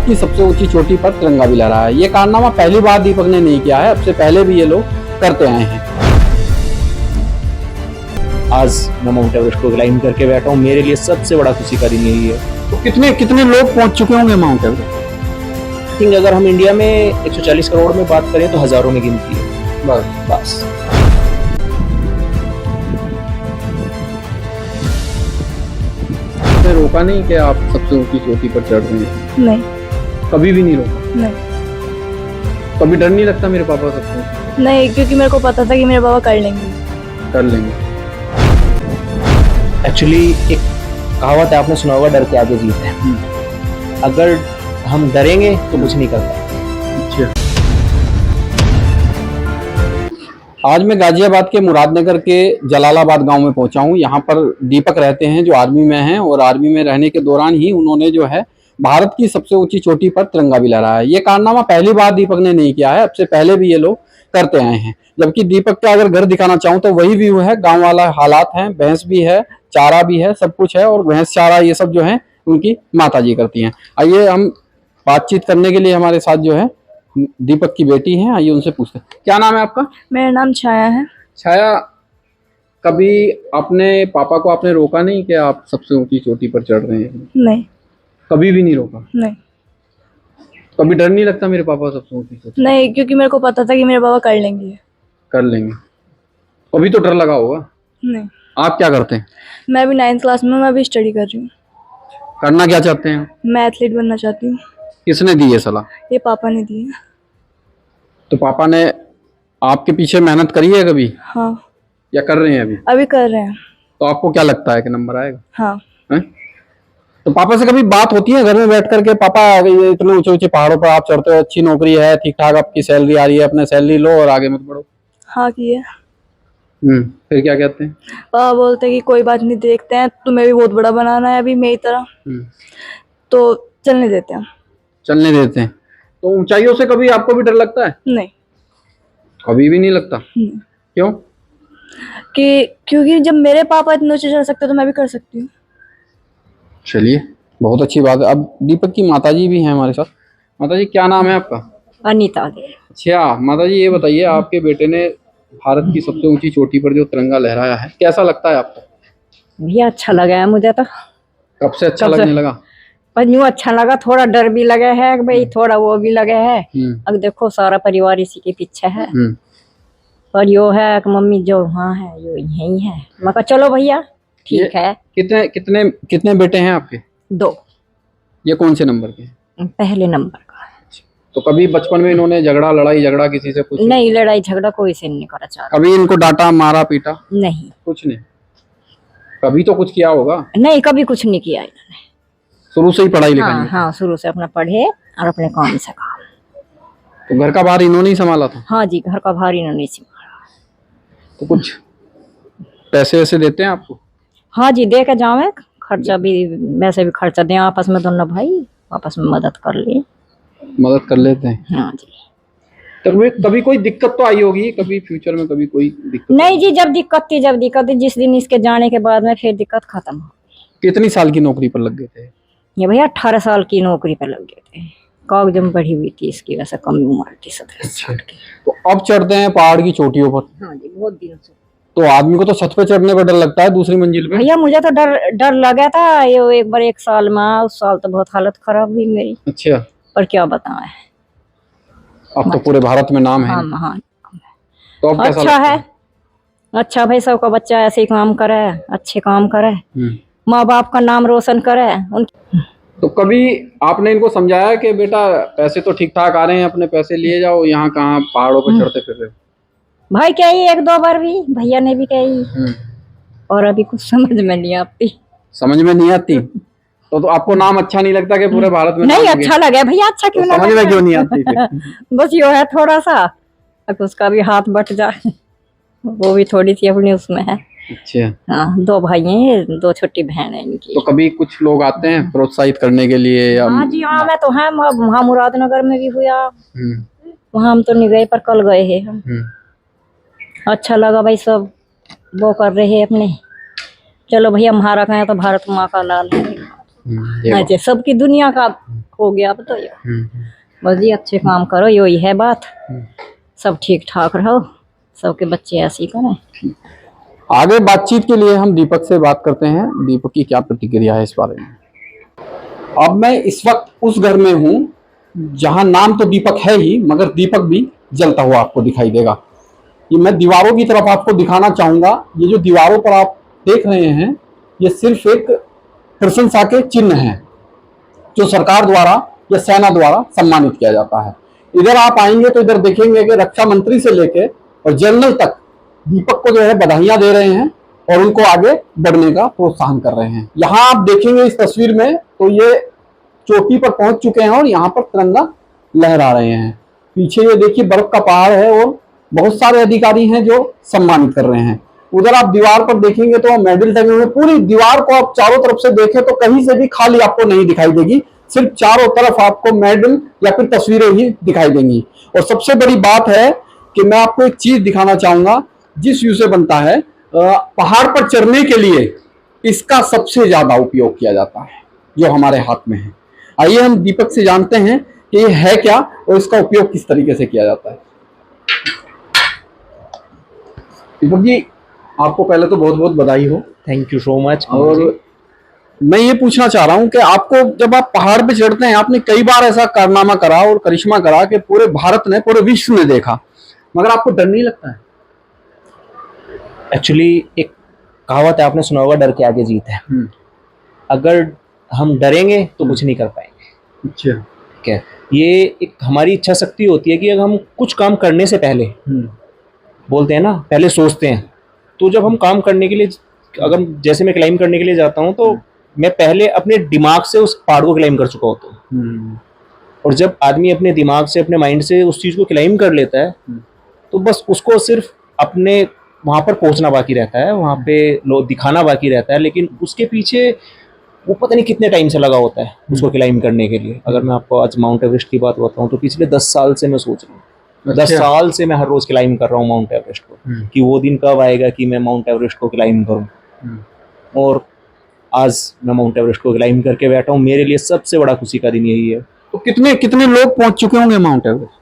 की सबसे ऊंची चोटी पर तिरंगा भी लहराया है। ये कारनामा पहली बार दीपक ने नहीं किया है, अब से पहले भी ये लोग करते आए हैं। आज मैं माउंट एवरेस्ट को क्लाइंब करके बैठा हूँ, मेरे लिए सबसे बड़ा खुशी का दिन यही है। तो कितने कितने लोग पहुंच चुके होंगे माउंट एवरेस्ट? आई थिंक अगर हम इंडिया में 140 करोड़ में बात करें तो हजारों में गिनती है। बस आपने रोका नहीं कि आप सबसे ऊंची चोटी पर चढ़ रहे हैं? नहीं, कभी भी नहीं रोका? नहीं, कभी डर नहीं लगता मेरे पापा सबसे? नहीं, क्योंकि मेरे को पता था कि मेरे बाबा कर लेंगे। कर लेंगे। एक्चुअली एक कहावत है, आपने सुना होगा, डर के आगे जीत है। अगर हम डरेंगे तो कुछ नहीं कर पाएंगे। आज मैं गाजियाबाद के मुरादनगर के जलालाबाद गांव में पहुंचा हूं। यहां पर दीपक रहते हैं जो आर्मी में हैं, और आर्मी में रहने के दौरान ही उन्होंने जो है भारत की सबसे ऊंची चोटी पर तिरंगा भी लहराया है। ये कारनामा पहली बार दीपक ने नहीं किया है, अब से पहले भी ये लोग करते आए हैं। जबकि दीपक का अगर घर दिखाना चाहूँ तो वही व्यू है, गाँव वाला हालात है, भैंस भी है, चारा भी है, सब कुछ है, और भैंस चारा ये सब जो है उनकी माता जी करती हैं। आइए हम बातचीत करने के लिए हमारे साथ जो है दीपक की बेटी है, आइए उनसे पूछते हैं। क्या नाम है आपका? मेरा नाम छाया है। छाया, कभी अपने पापा को आपने रोका नहीं कि आप सबसे ऊंची चोटी पर चढ़ रहे हैं? नहीं, कभी भी नहीं रोका? नहीं, कभी डर नहीं लगता मेरे पापा सबसे ऊंची चोटी? नहीं, क्योंकि मेरे को पता था कि मेरे बाबा कर लेंगे। कर लेंगे। कभी तो डर लगा होगा? नहीं। आप क्या करते हैं? मैं भी 9th क्लास में, मैं भी स्टडी कर रही हूँ। करना क्या चाहते हैं? मैं एथलीट बनना चाहती हूँ। किसने दी ये सलाह? ये पापा ने दी है। तो पापा ने आपके पीछे मेहनत करी है कभी, हाँ, या कर रहे हैं अभी? अभी कर रहे हैं। तो आपको क्या लगता है कि नंबर आएगा? हाँ। हैं? तो पापा से कभी बात होती है घर में बैठ करके, पापा ये इतने ऊंचे ऊंचे पहाड़ों पर आप चढ़ते हो, अच्छी नौकरी है, ठीक ठाक आपकी सैलरी आ रही है, अपने सैलरी लो और आगे मत बढ़ो? हाँ की है। फिर क्या कहते हैं? पापा बोलते हैं कि कोई बात नहीं, देखते हैं, तुम्हें भी बहुत बड़ा बनाना है अभी मेरी तरह, तो चलने देते हैं। चलने देते हैं। तो ऊंचाइयों से कभी आपको भी डर लगता है? नहीं। कभी भी नहीं लगता? क्यों? क्योंकि जब मेरे पापा इतने ऊंचे चढ़ सकते तो मैं भी कर सकती हूँ। चलिए, बहुत अच्छी बात है। अब दीपक की माताजी भी हैं हमारे साथ। माताजी, क्या नाम है आपका? अनीता। अच्छा माताजी, ये बताइए, आपके बेटे ने भारत की सबसे ऊंची चोटी पर जो तिरंगा लहराया है, कैसा लगता है आपको? भैया अच्छा लगा है मुझे तो। कब से अच्छा लगने लगा? पर यूँ अच्छा लगा, थोड़ा डर भी लगा है कि भाई, थोड़ा वो भी लगा है। अब देखो सारा परिवार इसी के पीछे है। पर यो है कि मम्मी जो वहाँ है यो यही है। मैं कहा चलो भैया ठीक है। कितने कितने कितने बेटे हैं आपके? 2। ये कौन से नंबर के हैं? पहले नंबर का। तो कभी बचपन में इन्होंने लड़ाई झगड़ा किसी से कुछ? नहीं, लड़ाई झगड़ा कोई से नहीं करा चाह। कभी इनको डांटा मारा पीटा? नहीं, कुछ नहीं। कभी तो कुछ किया होगा? नहीं, कभी कुछ नहीं किया इन्होंने। शुरू से ही पढ़ाई लिखाई? हाँ, शुरू से अपना पढ़े और अपने काम से काम। तो घर का भार इन्होंने ही संभाला था? हाँ जी, घर का भार इन्होंने संभाला। तो कुछ पैसे वैसे देते हैं आपको? हाँ जी, दे के जावे, खर्चा भी वैसे भी खर्चा दें, आपस में दोनों भाई आपस में मदद कर ले, मदद कर लेते हैं। हाँ जी। तो कभी कोई दिक्कत तो आई होगी, कभी फ्यूचर में कभी कोई दिक्कत? नहीं जी, जब दिक्कत थी, जिस दिन इसके जाने के बाद में फिर दिक्कत खत्म हो। कितनी साल की नौकरी पर लग गए थे? ये भैया 18 साल की नौकरी पर लग गए थे। कागज में बढ़ी हुई थी इसकी, वैसे कम उम्र थी 17 साल की। तो अब चढ़ते हैं पहाड़ की चोटियों पर? हाँ जी, बहुत दिनों से। तो आदमी को तो छत पे चढ़ने पर डर लगता है, दूसरी मंजिल पे? भैया मुझे तो डर लगा था ये एक बार, 1 साल में, उस साल तो बहुत हालत खराब हुई मेरी। अच्छा। पर क्या बताएं, अब तो पूरे भारत में नाम है। हाँ। तो अब कैसा अच्छा लगता है? अच्छा भाई, सबका बच्चा ऐसे ही काम करे, अच्छे काम करे, माँ बाप का नाम रोशन करे। तो कभी आपने इनको समझाया कि बेटा पैसे तो ठीक ठाक आ रहे हैं, अपने पैसे लिए जाओ, यहाँ कहाँ पहाड़ों पर चढ़ते फिर रहे हो? भाई कही 1-2 बार भी, भैया ने भी कही, और अभी कुछ समझ में नहीं आती। समझ में नहीं आती? तो आपको नाम अच्छा नहीं लगता कि पूरे भारत में? नहीं, अच्छा लगे भैया, अच्छा क्यों तो ना समझ में क्यों नहीं आती बस यो है थोड़ा सा, अब उसका भी हाथ बट जाए, वो भी थोड़ी सी अपनी उसमें है। अच्छा। हाँ, 2 भाई हैं, 2 छोटी बहन है इनकी। तो कभी कुछ लोग आते हैं प्रोत्साहित करने के लिए? हाँ जी, हाँ, मैं तो है, वहाँ मुरादनगर में भी हुआ, वहाँ हम तो नहीं गए, पर कल गए हैं हम। अच्छा लगा भाई, सब वो कर रहे हैं अपने। चलो भैया, हमारा कहें तो भारत माँ का लाल है। ये अच्छा सबकी दुनिया का हो गया अब तो ये बस जी अच्छे काम करो यही है बात सब ठीक ठाक रहो सबके बच्चे ऐसे ही करें। आगे बातचीत के लिए हम दीपक से बात करते हैं, दीपक की क्या प्रतिक्रिया है इस बारे में। अब मैं इस वक्त उस घर में हूं जहां नाम तो दीपक है ही, मगर दीपक भी जलता हुआ आपको दिखाई देगा। ये मैं दीवारों की तरफ आपको दिखाना चाहूंगा। ये जो दीवारों पर आप देख रहे हैं ये सिर्फ एक प्रशंसा के चिन्ह हैं जो सरकार द्वारा या सेना द्वारा सम्मानित किया जाता है। इधर आप आएंगे तो इधर देखेंगे कि रक्षा मंत्री से लेके और जनरल तक दीपक को जो है बधाइयां दे रहे हैं और उनको आगे बढ़ने का प्रोत्साहन कर रहे हैं। यहाँ आप देखेंगे इस तस्वीर में तो ये चोटी पर पहुंच चुके हैं और यहाँ पर तिरंगा लहरा रहे हैं। पीछे ये देखिए बर्फ का पहाड़ है और बहुत सारे अधिकारी हैं जो सम्मानित कर रहे हैं। उधर आप दीवार पर देखेंगे तो मेडल टंगे हुए, पूरी दीवार को आप चारों तरफ से देखें तो कहीं से भी खाली आपको नहीं दिखाई देगी, सिर्फ चारों तरफ आपको मेडल या फिर तस्वीरें ही दिखाई देंगी। और सबसे बड़ी बात है कि मैं आपको एक चीज दिखाना चाहूंगा जिस व्यू से बनता है, पहाड़ पर चढ़ने के लिए इसका सबसे ज्यादा उपयोग किया जाता है जो हमारे हाथ में है। आइए हम दीपक से जानते हैं कि ये है क्या और इसका उपयोग किस तरीके से किया जाता है। दीपक जी आपको पहले तो बहुत बहुत बधाई हो। Thank you so much. और मैं ये पूछना चाह रहा हूँ कि आपको जब आप पहाड़ पे चढ़ते हैं, आपने कई बार ऐसा कारनामा करा और करिश्मा करा कि पूरे भारत ने, पूरे विश्व ने देखा, मगर आपको डर नहीं लगता है? एक्चुअली एक कहावत है, आपने सुना होगा, डर के आगे जीत है। अगर हम डरेंगे तो कुछ नहीं कर पाएंगे। अच्छा, ठीक है, ये एक हमारी इच्छा शक्ति होती है कि अगर हम कुछ काम करने से पहले बोलते हैं ना, पहले सोचते हैं, तो जब हम काम करने के लिए, अगर जैसे मैं क्लाइम करने के लिए जाता हूँ तो मैं पहले अपने दिमाग से उस पहाड़ को क्लाइम कर चुका होता हूँ। और जब आदमी अपने दिमाग से, अपने माइंड से उस चीज़ को क्लाइम कर लेता है तो बस उसको सिर्फ अपने वहाँ पर पहुँचना बाकी रहता है, वहाँ पे लोग दिखाना बाकी रहता है, लेकिन उसके पीछे वो पता नहीं कितने टाइम से लगा होता है उसको क्लाइम करने के लिए। अगर मैं आपको आज माउंट एवरेस्ट की बात बताऊँ तो पिछले 10 साल से मैं सोच रहा हूँ, 10 साल से मैं हर रोज क्लाइम कर रहा हूँ माउंट एवरेस्ट को, कि वो दिन कब आएगा कि मैं माउंट एवरेस्ट को क्लाइम करूँ। और आज मैं माउंट एवरेस्ट को क्लाइम करके बैठा हूँ। मेरे लिए सबसे बड़ा खुशी का दिन यही है। तो कितने कितने लोग पहुंच चुके होंगे माउंट एवरेस्ट?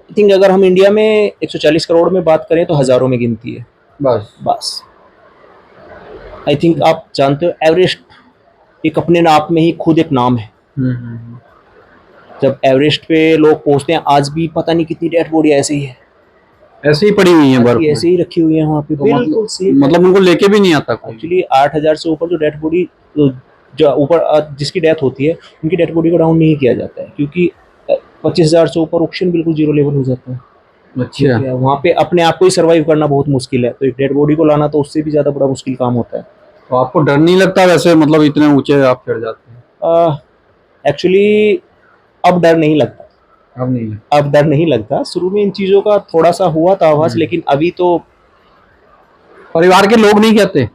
आई थिंक अगर हम इंडिया में 140 करोड़ में बात करें तो हजारों में गिनती है। बस आई थिंक आप जानते हो, एवरेस्ट एक अपने आप में ही खुद एक नाम है। जब एवरेस्ट पे लोग पहुंचते हैं, आज भी पता नहीं कितनी डेड बॉडी ऐसे ही है, ऐसे ही पड़ी हुई है, बर्फ ऐसे ही रखी हुई है वहाँ पे। तो बिल्कुल मतलब उनको लेके भी नहीं आता। एक्चुअली 8000 से ऊपर जो डेड बॉडी, जो ऊपर जिसकी डेथ होती है, उनकी डेड बॉडी को डाउन नहीं किया जाता है, क्योंकि 25,000 से ऊपर ऑक्सीजन बिल्कुल जीरो लेवल हो जाता है। अच्छा, वहाँ पे अपने आप को ही सर्वाइव करना बहुत मुश्किल है, तो एक डेड बॉडी को लाना तो उससे भी ज्यादा बड़ा मुश्किल काम होता है। तो आपको डर नहीं लगता वैसे, मतलब इतने ऊंचे आप चढ़ जाते हैं? एक्चुअली अब डर नहीं लगता। अब डर नहीं लगता। शुरू में इन चीजों का थोड़ा सा हुआ था आवाज, लेकिन अभी तो परिवार के लोग नहीं कहते?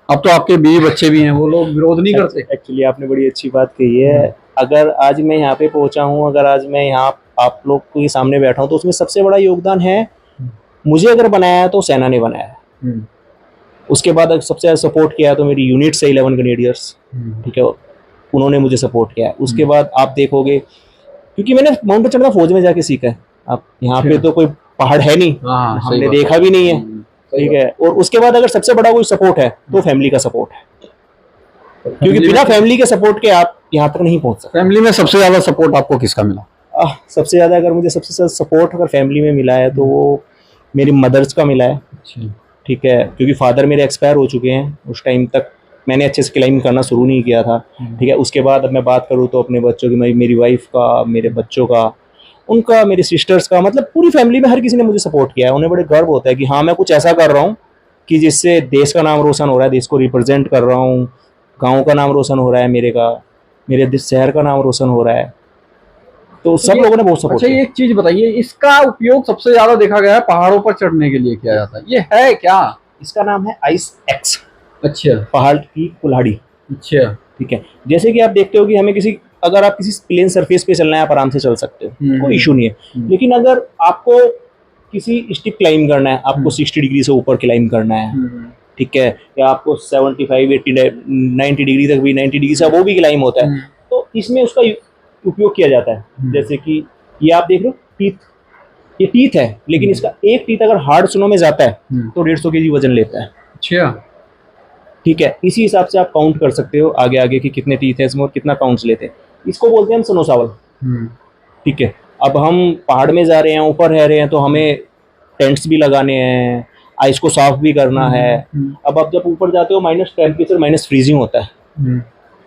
अब तो आपके बीवी बच्चे भी हैं, वो लोग विरोध नहीं करते? एक्चुअली आपने बड़ी अच्छी बात कही है। अगर आज मैं यहाँ पे पहुंचा हूँ, अगर आज मैं यहाँ आप लोग के सामने बैठा हूँ, तो उसमें सबसे बड़ा योगदान है, मुझे अगर बनाया है तो सेना ने बनाया है। उसके बाद अगर सबसे ज्यादा सपोर्ट किया है तो मेरी यूनिट से 11 ग्रेनेडियर्स, ठीक है, उन्होंने मुझे सपोर्ट किया है। उसके बाद आप देखोगे, क्योंकि मैंने माउंटेन चढ़ना फौज में जाके सीखा है। आप यहाँ पे तो कोई पहाड़ है नहीं, हमने देखा भी नहीं है, ठीक है। और उसके बाद अगर सबसे बड़ा कोई सपोर्ट है तो फैमिली का सपोर्ट है, क्योंकि बिना फैमिली के सपोर्ट के आप यहाँ तक नहीं पहुँच सकते। फैमिली में सबसे ज्यादा सपोर्ट आपको किसका मिला? सबसे ज्यादा अगर मुझे सबसे ज्यादा सपोर्ट अगर फैमिली में मिला है तो वो मेरी मदर्स का मिला है, ठीक है, क्योंकि फादर मेरे एक्सपायर हो चुके हैं। उस टाइम तक मैंने अच्छे से क्लाइंब करना शुरू नहीं किया था, ठीक है। उसके बाद अब मैं बात करूँ तो अपने बच्चों की, मेरी वाइफ का, मेरे बच्चों का, उनका, मेरी सिस्टर्स का, मतलब पूरी फैमिली में हर किसी ने मुझे सपोर्ट किया है। उन्हें बड़े गर्व होता है कि हाँ मैं कुछ ऐसा कर रहा हूँ कि जिससे देश का नाम रोशन हो रहा है, देश को रिप्रेजेंट कर रहा हूँ, गाँव का नाम रोशन हो रहा है, मेरे शहर का नाम रोशन हो रहा है। तो सब लोगों ने बहुत सपोर्ट किया। अच्छा, एक चीज बताइए, इसका उपयोग सबसे ज्यादा देखा गया है पहाड़ों पर चढ़ने के लिए किया जाता है, ये है क्या? इसका नाम है आइस एक्स। अच्छा, पहाड़ की कुल्हाड़ी। अच्छा, ठीक है। जैसे कि आप देखते हो कि हमें अगर आप किसी प्लेन सरफेस पे चलना है, आप आराम से चल सकते हो, कोई इशू नहीं है। लेकिन अगर आपको किसी स्टिप क्लाइंब करना है, आपको 60 डिग्री से ऊपर क्लाइंब करना है, ठीक है, या आपको 75 80 90 डिग्री तक भी, 90 डिग्री से वो भी क्लाइम होता है। तो इसमें उसका उपयोग किया जाता है। जैसे कि ये आप देख लो टीथ, ये टीथ है, लेकिन इसका एक टीथ अगर हार्ड स्नो में जाता है तो 150 kg वजन लेता है। अच्छा, ठीक है, इसी हिसाब से आप काउंट कर सकते हो आगे आगे कि कितने टीथ है इसमें और कितना काउंट्स लेते हैं। इसको बोलते हैं हम स्नो शावल। ठीक है, अब हम पहाड़ में जा रहे हैं, ऊपर रह रहे हैं, तो हमें टेंट्स भी लगाने हैं, आइस को साफ भी करना है। अब आप जब ऊपर जाते हो माइनस टेम्परेचर, माइनस फ्रीजिंग होता है।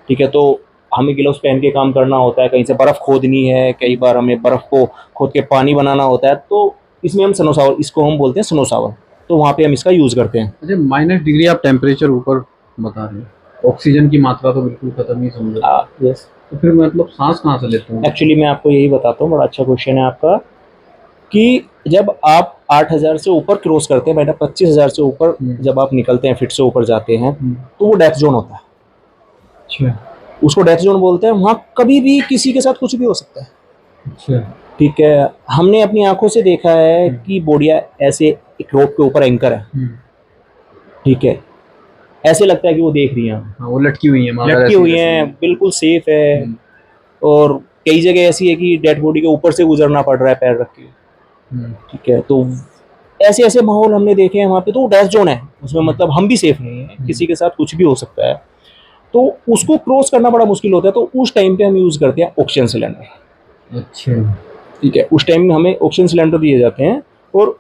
ठीक है, तो हमें ग्लव्स पहन के काम करना होता है, कहीं से बर्फ़ खोदनी है, कई बार हमें बर्फ़ को खोद के पानी बनाना होता है, तो इसमें हम स्नो शावर, इसको हम बोलते हैं स्नो शावर, तो वहाँ पे हम इसका यूज़ करते हैं। अच्छा, माइनस डिग्री आप टेम्परेचर ऊपर बता रहे हैं, ऑक्सीजन की मात्रा तो बिल्कुल खत्म ही समझो। यस, तो फिर मतलब सांस कहाँ से लेते हैं? एक्चुअली मैं आपको यही बताता हूँ, बड़ा अच्छा क्वेश्चन है आपका, कि जब आप 8000 से ऊपर क्रॉस करते हैं, मैंने 25,000 से ऊपर जब आप निकलते हैं, फिट से ऊपर जाते हैं, तो वो डेथ जोन होता है। अच्छा, उसको डेथ जोन बोलते हैं। वहाँ कभी भी किसी के साथ कुछ भी हो सकता है। अच्छा, ठीक है, हमने अपनी आंखों से देखा है कि बोडिया ऐसे एक रोप के ऊपर एंकर है। ठीक है, ऐसे लगता है कि वो देख रही हैं, हाँ, वो लटकी हुई है, लटकी हुई हैं, बिल्कुल सेफ है। और कई जगह ऐसी है कि डेड बॉडी के ऊपर से गुजरना पड़ रहा है पैर रख के। ठीक है, तो ऐसे ऐसे माहौल हमने देखे हैं वहाँ पे, तो डेथ जोन है उसमें, मतलब हम भी सेफ नहीं है, किसी के साथ कुछ भी हो सकता है, तो उसको क्रॉस करना बड़ा मुश्किल होता है। तो उस टाइम पे हम यूज़ करते हैं ऑक्सीजन सिलेंडर। अच्छा, ठीक है, उस टाइम में हमें ऑक्सीजन सिलेंडर दिए जाते हैं। और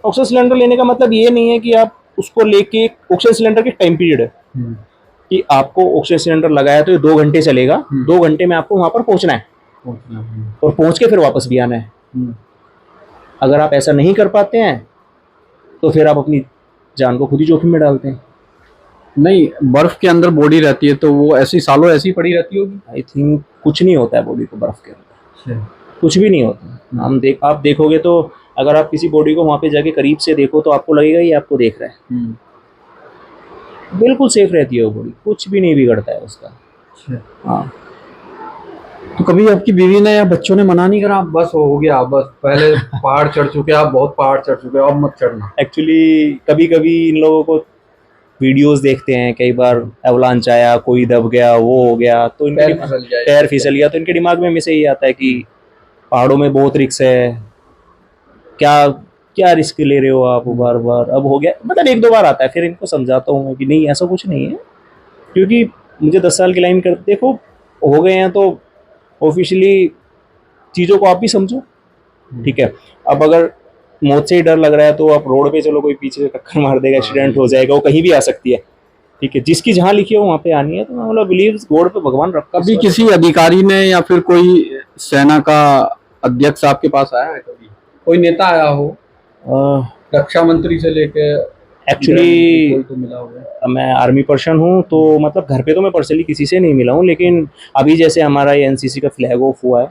ऑक्सीजन सिलेंडर लेने का मतलब ये नहीं है कि आप उसको लेके, ऑक्सीजन सिलेंडर के टाइम पीरियड है कि आपको ऑक्सीजन सिलेंडर लगाया तो ये 2 घंटे चलेगा, 2 घंटे में आपको वहाँ पर पहुँचना है और पहुँच के फिर वापस भी आना है। अगर आप ऐसा नहीं कर पाते हैं तो फिर आप अपनी जान को खुद ही जोखिम में डालते हैं। नहीं, बर्फ के अंदर बॉडी रहती है तो वो ऐसी सालों ऐसी पड़ी रहती होगी। आई थिंक कुछ नहीं होता है बॉडी को बर्फ के अंदर, कुछ भी नहीं होता। आप देखोगे तो अगर आप किसी बॉडी को वहाँ पे जाके करीब से देखो तो आपको लगेगा ये आपको देख रहा है। बिल्कुल सेफ रहती है वो बॉडी, कुछ भी नहीं बिगड़ता है उसका। हाँ, तो कभी आपकी बीवी ने या बच्चों ने मना नहीं करा, बस हो गया, बस पहले पहाड़ चढ़ चुके आप, बहुत पहाड़ चढ़ चुके हो, अब मत चढ़ना? एक्चुअली कभी कभी इन लोगों को वीडियोस देखते हैं, कई बार एवलांच आया, कोई दब गया, वो हो गया, तो इनके पैर फिसल गया, तो इनके दिमाग में हमेशा यही आता है कि पहाड़ों में बहुत रिस्क है, क्या क्या रिस्क ले रहे हो आप बार बार, अब हो गया, मतलब 1-2 बार आता है। फिर इनको समझाता हूँ कि नहीं ऐसा कुछ नहीं है, क्योंकि मुझे 10 साल की लाइन कर, देखो हो गए हैं तो ऑफिशियली चीज़ों को आप भी समझो। ठीक है, अब अगर मौत से ही डर लग रहा है तो आप रोड पे चलो, कोई पीछे से टक्कर मार देगा, एक्सीडेंट हो जाएगा, वो कहीं भी आ सकती है। ठीक है, जिसकी जहाँ लिखी है वहाँ पे आनी है, तो मैं बोला बिलीव गॉड पे, भगवान रखा। कभी किसी अधिकारी ने या फिर कोई सेना का अध्यक्ष आपके पास आया है? कभी कोई नेता आया हो, रक्षा मंत्री से लेके? एक्चुअली तो मिला होगा। मैं आर्मी पर्सन हूँ, तो मतलब घर पे तो मैं पर्सनली किसी से नहीं मिला हूँ, लेकिन अभी जैसे हमारा ये एनसीसी का फ्लैग ऑफ हुआ है,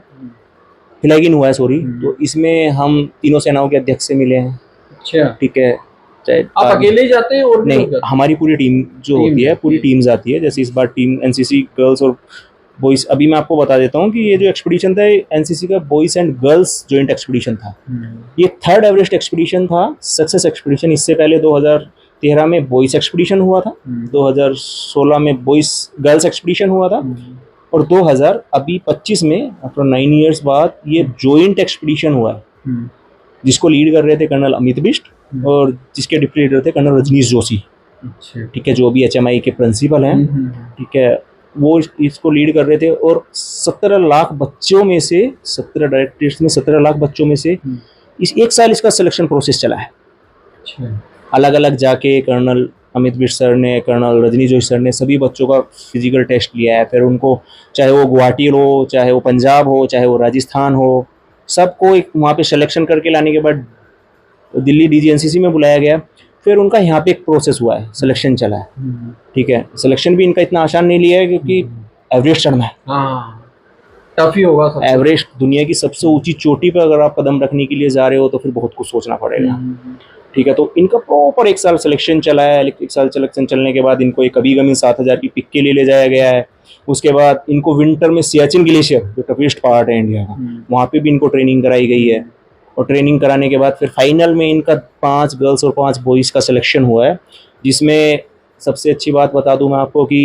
फ्लैगिंग हुआ है सॉरी, तो इसमें हम तीनों सेनाओं के अध्यक्ष से मिले हैं। अच्छा, ठीक है, चाहे आप अकेले ही जाते हैं और भी नहीं, लोग जाते हैं? हमारी पूरी टीम जो होती है, पूरी टीम जाती है। जैसे इस बार टीम एनसीसी गर्ल्स और बॉयज, अभी मैं आपको बता देता हूँ कि ये जो एक्सपीडिशन था एनसीसी का boys and girls joint expedition था। ये 3rd एवरेस्ट एक्सपीडिशन था, सक्सेस एक्सपीडिशन। इससे पहले 2013 में बॉयज एक्सपीडिशन हुआ था, 2016 में बॉयज गर्ल्स एक्सपीडिशन हुआ था, और 2025 में आफ्टर 9 ईयर्स बाद ये जॉइंट एक्सपीडिशन हुआ है, जिसको लीड कर रहे थे कर्नल अमित बिष्ट और जिसके डिप्टी लीडर थे कर्नल रजनीश जोशी। ठीक है, जो अभी HMI के प्रिंसिपल हैं। ठीक है, वो इसको लीड कर रहे थे, और 17 लाख बच्चों में से, 17 डायरेक्ट टेस्ट में 17 लाख बच्चों में से इस 1 साल इसका सिलेक्शन प्रोसेस चला है। अलग अलग जाके कर्नल अमित बिष्ट सर ने, कर्नल रजनीश जोशी सर ने सभी बच्चों का फिजिकल टेस्ट लिया है। फिर उनको, चाहे वो गुवाहाटी हो, चाहे वो पंजाब हो, चाहे वो राजस्थान हो, सबको एक वहाँ पे सिलेक्शन करके लाने के बाद दिल्ली DGNCC में बुलाया गया। फिर उनका यहाँ पे एक प्रोसेस हुआ है, सिलेक्शन चला है। ठीक है, सिलेक्शन भी इनका इतना आसान नहीं लिया है, क्योंकि एवरेस्ट चढ़ना है। टफ ही होगा सब। एवरेस्ट दुनिया की सबसे ऊंची चोटी पर अगर आप कदम रखने के लिए जा रहे हो तो फिर बहुत कुछ सोचना पड़ेगा। ठीक है, तो इनका प्रॉपर 1 साल सिलेक्शन चला है। 1 साल सिलेक्शन चलने के बाद इनको एक अभी 7000 की पिक के लिए ले जाया गया है। उसके बाद इनको विंटर में सियाचिन ग्लेशियर, जो टफेस्ट पार्ट है इंडिया का, वहाँ पे भी इनको ट्रेनिंग कराई गई है। और ट्रेनिंग कराने के बाद फिर फाइनल में इनका 5 गर्ल्स और 5 बॉयज़ का सिलेक्शन हुआ है। जिसमें सबसे अच्छी बात बता दूं मैं आपको कि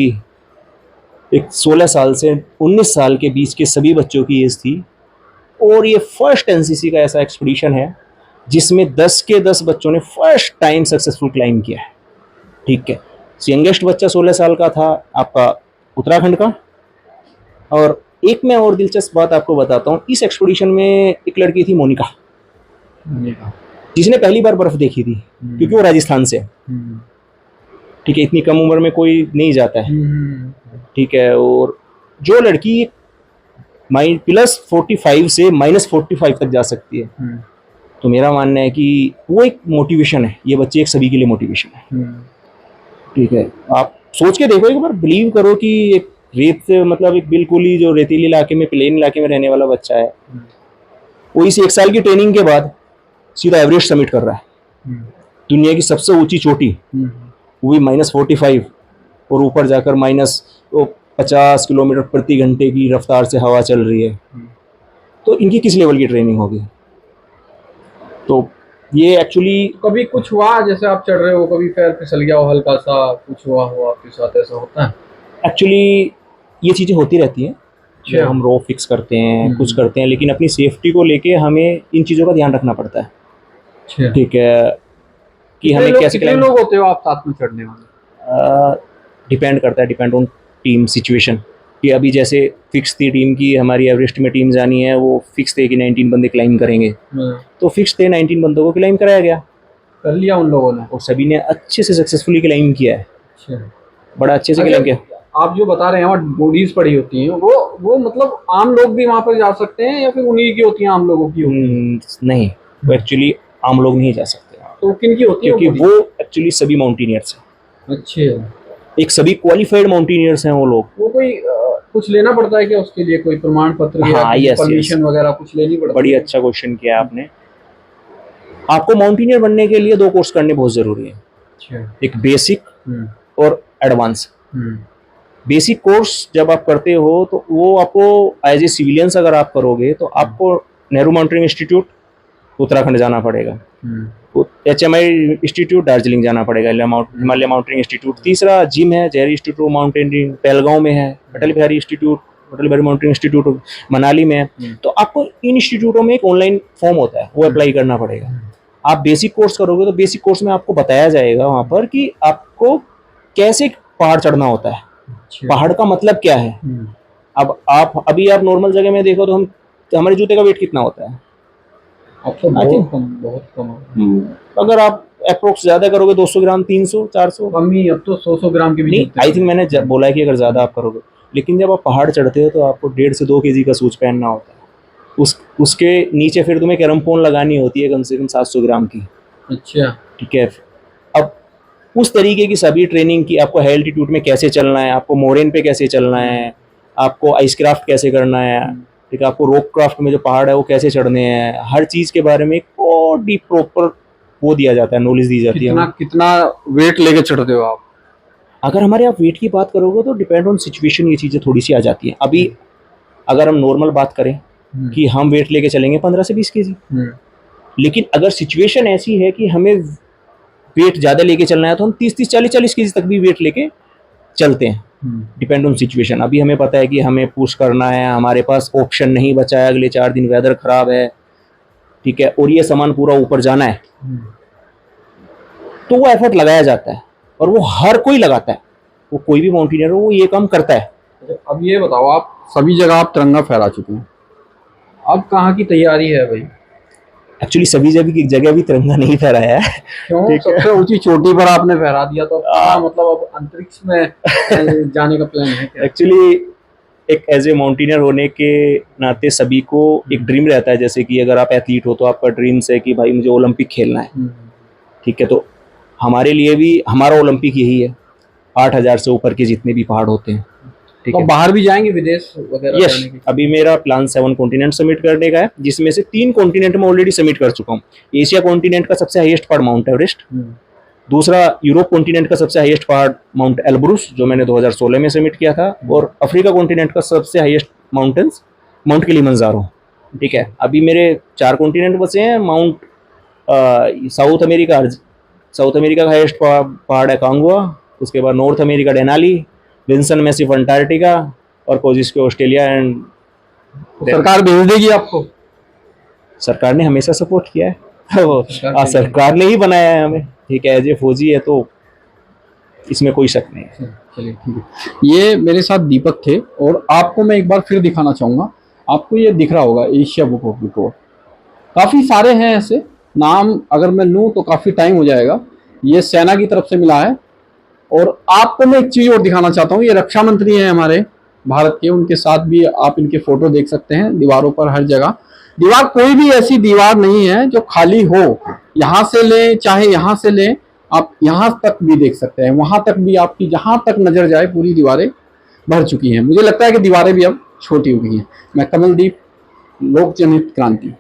एक 16 साल से 19 साल के बीच के सभी बच्चों की एज थी, और ये फर्स्ट एनसीसी का ऐसा एक्सपीडिशन है जिसमें 10 के 10 बच्चों ने फर्स्ट टाइम सक्सेसफुल क्लाइम किया है। ठीक है, यंगेस्ट बच्चा 16 साल का था आपका उत्तराखंड का। और एक मैं और दिलचस्प बात आपको बताता हूँ, इस एक्सपीडिशन में एक लड़की थी मोनिका, जिसने पहली बार बर्फ देखी थी, क्योंकि वो राजस्थान से है। ठीक है, इतनी कम उम्र में कोई नहीं जाता है। ठीक है, और जो लड़की +45 से -45 तक जा सकती है, तो मेरा मानना है कि वो एक मोटिवेशन है, ये बच्चे एक सभी के लिए मोटिवेशन है। ठीक है, आप सोच के देखो एक बार, बिलीव करो कि एक रेत से मतलब एक बिल्कुल ही जो रेतीली इलाके में, प्लेन इलाके में रहने वाला बच्चा है, वो इस 1 साल की ट्रेनिंग के बाद सीधा एवरेस्ट समिट कर रहा है, दुनिया की सबसे ऊंची चोटी, वो भी -45, और ऊपर जाकर -50 किलोमीटर प्रति घंटे की रफ्तार से हवा चल रही है। तो इनकी किस लेवल की ट्रेनिंग होगी? तो ये एक्चुअली कभी कुछ हुआ, जैसे आप चढ़ रहे हो, कभी पैर फिसल गया हो, हल्का सा कुछ हुआ हो आपके साथ, ऐसा होता है? एक्चुअली ये चीज़ें होती रहती हैं जब हम रो फिक्स करते हैं, कुछ करते हैं, लेकिन अपनी सेफ्टी को लेके हमें इन चीज़ों का ध्यान रखना पड़ता है। ठीक है, कि हमें कैसे, कितने लोग होते हो आप साथ में चढ़ने वाले? डिपेंड करता है, डिपेंड ऑन टीम सिचुएशन। कि अभी जैसे फिक्स थी टीम की, हमारी एवरेस्ट में टीम जानी है, वो फिक्स थे कि 19 बंदे क्लाइम करेंगे, तो फिक्स थे 19 बंदों को क्लाइम कराया गया, कर लिया उन लोगों ने, और सभी ने अच्छे से सक्सेसफुली क्लाइम किया है। बड़ा अच्छे से क्लाइम किया। आप जो बता रहे हैं वहाँ बॉडीज पड़ी होती हैं, वो मतलब आम लोग भी वहाँ पर जा सकते हैं या फिर उन्हीं की होती हैं, आम लोगों की होती हैं? नहीं, वो एक्चुअली आम लोग नहीं जा सकते। तो किन की होती है? क्योंकि वो एक्चुअली सभी माउंटेनियर्स हैं। अच्छा, एक सभी क्वालिफाइड माउंटेनियर्स हैं वो लोग। वो कोई कुछ लेना पड़ता है क्या उसके लिए, कोई प्रमाण पत्र या परमिशन वगैरह कुछ लेनी पड़ती है? बड़ी अच्छा क्वेश्चन किया आपने। आपको माउंटेनियर बनने के लिए 2 कोर्स करने बहुत जरूरी है। अच्छा। एक बेसिक और एडवांस। बेसिक कोर्स जब आप करते हो तो वो आपको एज ए सिविलियंस अगर आप करोगे तो आपको नेहरू माउंटेनिंग इंस्टीट्यूट उत्तराखंड जाना पड़ेगा, HMI इंस्टीट्यूट दार्जिलिंग जाना पड़ेगा, हिमालय माउंटेनिंग इंस्टीट्यूट। तीसरा जिम है, जहरी इंस्टीट्यूट ऑफ माउंटेनियरिंग पहलगांव में है, अटल बिहारी माउंटेनिंग इंस्टीट्यूट मनाली में है। तो आपको इन इंस्टीट्यूटों में एक ऑनलाइन फॉर्म होता है, वो अप्लाई करना पड़ेगा। आप बेसिक कोर्स करोगे तो बेसिक कोर्स में आपको बताया जाएगा वहाँ पर कि आपको कैसे पहाड़ चढ़ना होता है, पहाड़ का मतलब क्या है। अब अभी आप नॉर्मल जगह में देखो तो हमारे जूते का वेट कितना होता है? अब तो बहुत कम। अगर आप अप्रोक्स ज्यादा करोगे 200 ग्राम, 300, 400 कमी, अब तो 100 ग्राम के भी नहीं। आई थिंक मैंने बोला है कि अगर ज्यादा आप करोगे, लेकिन जब आप पहाड़ चढ़ते हो तो आपको 1.5 से 2 kg का शूज पहनना होता है। उसके नीचे फिर तुम्हें कैरमपोन लगानी होती है कम से कम 700 ग्राम की। अच्छा, ठीक है। अब उस तरीके की सभी ट्रेनिंग की, आपको हाई एल्टीट्यूड में कैसे चलना है, आपको मोरेन पे कैसे चलना है, आपको आइस क्राफ्ट कैसे करना है, ठीक है, आपको रॉक क्राफ्ट में जो पहाड़ है वो कैसे चढ़ने हैं, हर चीज के बारे में बहुत डीप प्रॉपर वो दिया जाता है, नॉलेज दी जाती है। कितना वेट लेके चढ़ते हो आप? अगर हमारे आप वेट की बात करोगे तो डिपेंड ऑन सिचुएशन ये चीजें थोड़ी सी आ जाती हैं। अभी अगर हम नॉर्मल बात करें कि हम वेट लेके चलेंगे 15 से 20 kg, लेकिन अगर सिचुएशन ऐसी है कि हमें वेट ज्यादा लेके चलना है तो हम 30-30, 40-40 kg तक भी वेट लेके चलते हैं, डिपेंड ऑन सिचुएशन। अभी हमें पता है कि हमें पुश करना है, हमारे पास ऑप्शन नहीं बचा है, अगले 4 दिन वेदर खराब है, ठीक है, और ये सामान पूरा ऊपर जाना है, तो वो एफर्ट लगाया जाता है और वो हर कोई लगाता है, वो कोई भी माउंटेनियर हो वो ये काम करता है। अब ये बताओ, आप सभी जगह आप तिरंगा फहरा चुके हैं, अब कहाँ की तैयारी है भाई? एक्चुअली सभी जगह भी तिरंगा नहीं फहराया है। क्यों? सबसे ऊंची चोटी पर आपने फहरा दिया, तो मतलब अब अंतरिक्ष में जाने का प्लान है क्या? एक्चुअली एक एज ए माउंटेनियर होने के नाते सभी को एक ड्रीम रहता है, जैसे कि अगर आप एथलीट हो तो आपका ड्रीम्स है कि भाई मुझे ओलंपिक खेलना है, ठीक है, तो हमारे लिए भी हमारा ओलंपिक यही है, 8000 से ऊपर के जितने भी पहाड़ होते हैं, ठीक है। तो बाहर भी जाएंगे, विदेश वगैरह? यस, अभी मेरा प्लान 7 कॉन्टिनेंट समिट करने का है, जिसमें से 3 कॉन्टिनेंट में ऑलरेडी समिट कर चुका हूँ। एशिया कॉन्टिनेंट का सबसे हाईएस्ट पहाड़ माउंट एवरेस्ट, दूसरा यूरोप कॉन्टिनेंट का सबसे हाईएस्ट पहाड़ माउंट एल्ब्रूस जो मैंने 2016 में समिट किया था, और अफ्रीका कॉन्टिनेंट का सबसे हाईएस्ट माउंटेन्स माउंट किलिमंजारो, ठीक है। अभी मेरे 4 कॉन्टिनेंट बचे हैं, mount South America South America का हाईएस्ट पहाड़ है कांगुआ, उसके बाद North America Denali, Vinson Massif Antarctica और कोजिस्को ऑस्ट्रेलिया एंड सरकार भेज देगी आपको? सरकार ने हमेशा सपोर्ट किया है। वो सरकार ने ही बनाया है हमें, ठीक है, एज ए फौजी है तो इसमें कोई शक नहीं है। चलिए ठीक है। ये मेरे साथ दीपक थे और आपको मैं एक बार फिर दिखाना चाहूँगा। आपको ये दिख रहा होगा एशिया बुक ऑफ रिकॉर्ड, काफ़ी सारे हैं ऐसे, नाम अगर मैं लूँ तो काफ़ी टाइम हो जाएगा। ये सेना की तरफ से मिला है। और आपको मैं एक चीज़ और दिखाना चाहता हूँ, ये रक्षा मंत्री हैं हमारे भारत के, उनके साथ भी आप इनके फोटो देख सकते हैं दीवारों पर हर जगह। दीवार कोई भी ऐसी दीवार नहीं है जो खाली हो, यहाँ से लें चाहे यहाँ से लें, आप यहाँ तक भी देख सकते हैं, वहां तक भी आपकी जहां तक नजर जाए पूरी दीवारें भर चुकी हैं। मुझे लगता है कि दीवारें भी अब छोटी हो गई हैं। मैं कमलदीप, लोक जनहित क्रांति।